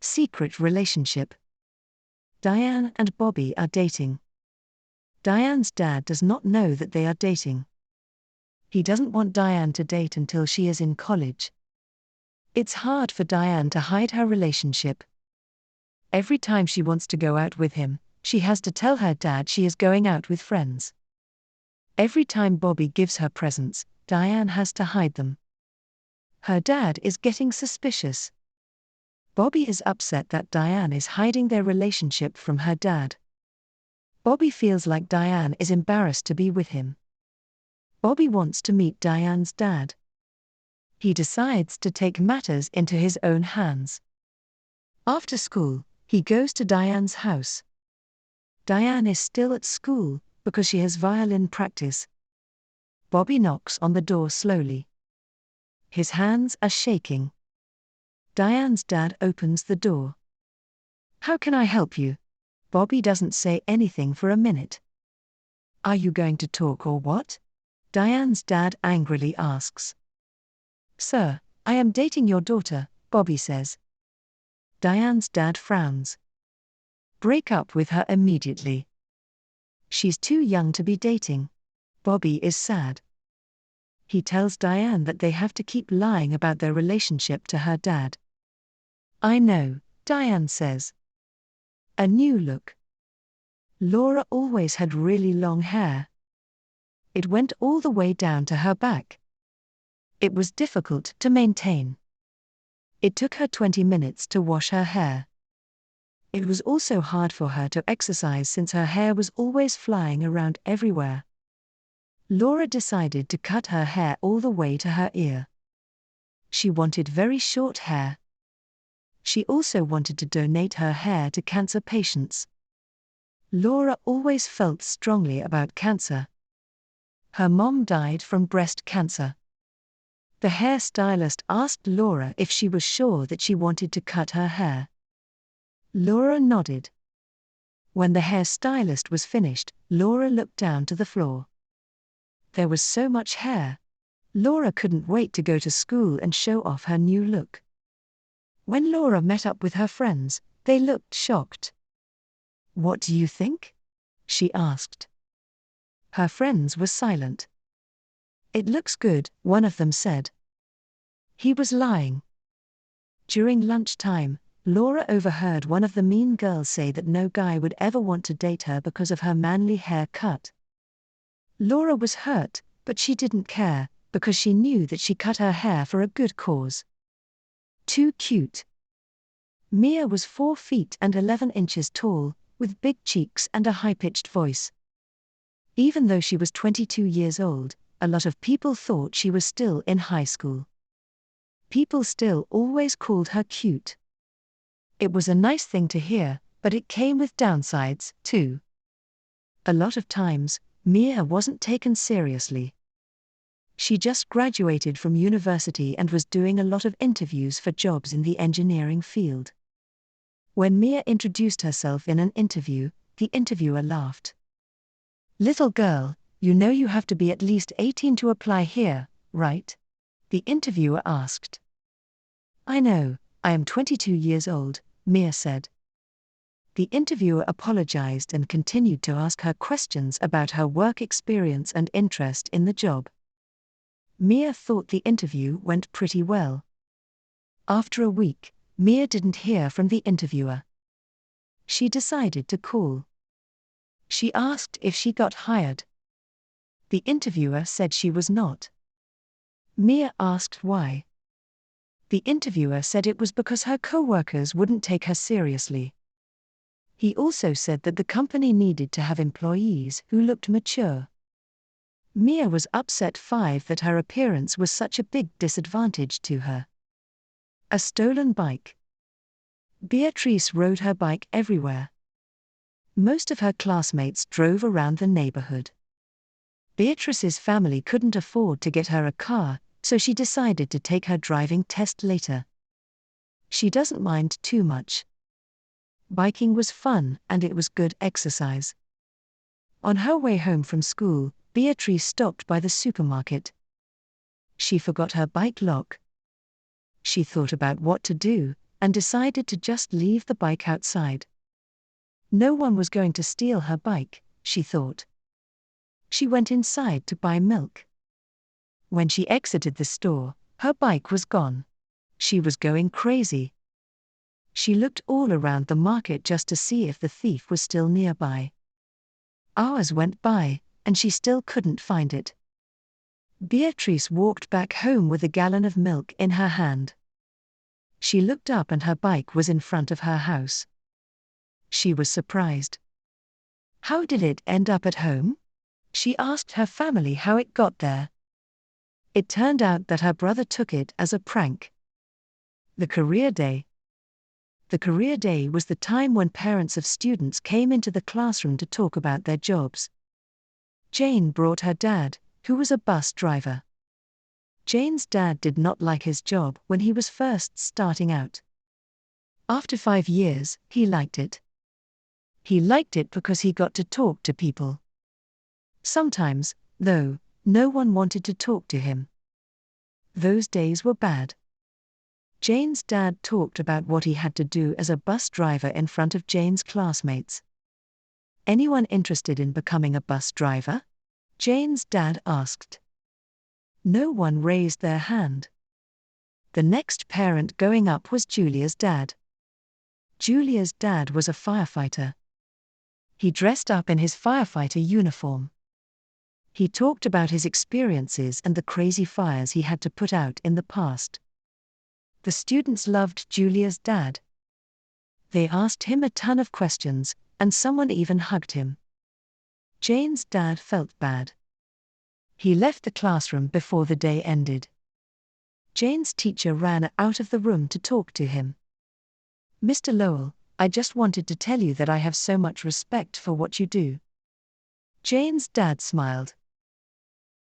Secret relationship. Diane and Bobby are dating. Diane's dad does not know that they are dating. He doesn't want Diane to date until she is in college. It's hard for Diane to hide her relationship. Every time she wants to go out with him, she has to tell her dad she is going out with friends. Every time Bobby gives her presents, Diane has to hide them. Her dad is getting suspicious. Bobby is upset that Diane is hiding their relationship from her dad. Bobby feels like Diane is embarrassed to be with him. Bobby wants to meet Diane's dad. He decides to take matters into his own hands. After school, he goes to Diane's house. Diane is still at school because she has violin practice. Bobby knocks on the door slowly. His hands are shaking. Diane's dad opens the door. "How can I help you?" Bobby doesn't say anything for a minute. "Are you going to talk or what?" Diane's dad angrily asks. "Sir, I am dating your daughter," Bobby says. Diane's dad frowns. "Break up with her immediately. She's too young to be dating." Bobby is sad. He tells Diane that they have to keep lying about their relationship to her dad. "I know," Diane says. A new look. Laura always had really long hair. It went all the way down to her back. It was difficult to maintain. It took her 20 minutes to wash her hair. It was also hard for her to exercise since her hair was always flying around everywhere. Laura decided to cut her hair all the way to her ear. She wanted very short hair. She also wanted to donate her hair to cancer patients. Laura always felt strongly about cancer. Her mom died from breast cancer. The hairstylist asked Laura if she was sure that she wanted to cut her hair. Laura nodded. When the hairstylist was finished, Laura looked down to the floor. There was so much hair. Laura couldn't wait to go to school and show off her new look. When Laura met up with her friends, they looked shocked. "What do you think?" she asked. Her friends were silent. "It looks good," one of them said. He was lying. During lunchtime, Laura overheard one of the mean girls say that no guy would ever want to date her because of her manly haircut. Laura was hurt, but she didn't care, because she knew that she cut her hair for a good cause. Too cute. Mia was 4 feet and 11 inches tall, with big cheeks and a high-pitched voice. Even though she was 22 years old, a lot of people thought she was still in high school. People still always called her cute. It was a nice thing to hear, but it came with downsides, too. A lot of times, Mia wasn't taken seriously. She just graduated from university and was doing a lot of interviews for jobs in the engineering field. When Mia introduced herself in an interview, the interviewer laughed. "Little girl, you know you have to be at least 18 to apply here, right?" the interviewer asked. "I know, I am 22 years old," Mia said. The interviewer apologized and continued to ask her questions about her work experience and interest in the job. Mia thought the interview went pretty well. After a week, Mia didn't hear from the interviewer. She decided to call. She asked if she got hired. The interviewer said she was not. Mia asked why. The interviewer said it was because her co-workers wouldn't take her seriously. He also said that the company needed to have employees who looked mature. Mia was upset that her appearance was such a big disadvantage to her. A stolen bike. Beatrice rode her bike everywhere. Most of her classmates drove around the neighborhood. Beatrice's family couldn't afford to get her a car, so she decided to take her driving test later. She doesn't mind too much. Biking was fun and it was good exercise. On her way home from school, Beatrice stopped by the supermarket. She forgot her bike lock. She thought about what to do, and decided to just leave the bike outside. No one was going to steal her bike, she thought. She went inside to buy milk. When she exited the store, her bike was gone. She was going crazy. She looked all around the market just to see if the thief was still nearby. Hours went by, and she still couldn't find it. Beatrice walked back home with a gallon of milk in her hand. She looked up and her bike was in front of her house. She was surprised. How did it end up at home? She asked her family how it got there. It turned out that her brother took it as a prank. The career day. The career day was the time when parents of students came into the classroom to talk about their jobs. Jane brought her dad, who was a bus driver. Jane's dad did not like his job when he was first starting out. After 5 years, he liked it. He liked it because he got to talk to people. Sometimes, though, no one wanted to talk to him. Those days were bad. Jane's dad talked about what he had to do as a bus driver in front of Jane's classmates. "Anyone interested in becoming a bus driver?" Jane's dad asked. No one raised their hand. The next parent going up was Julia's dad. Julia's dad was a firefighter. He dressed up in his firefighter uniform. He talked about his experiences and the crazy fires he had to put out in the past. The students loved Julia's dad. They asked him a ton of questions, and someone even hugged him. Jane's dad felt bad. He left the classroom before the day ended. Jane's teacher ran out of the room to talk to him. "Mr. Lowell, I just wanted to tell you that I have so much respect for what you do." Jane's dad smiled.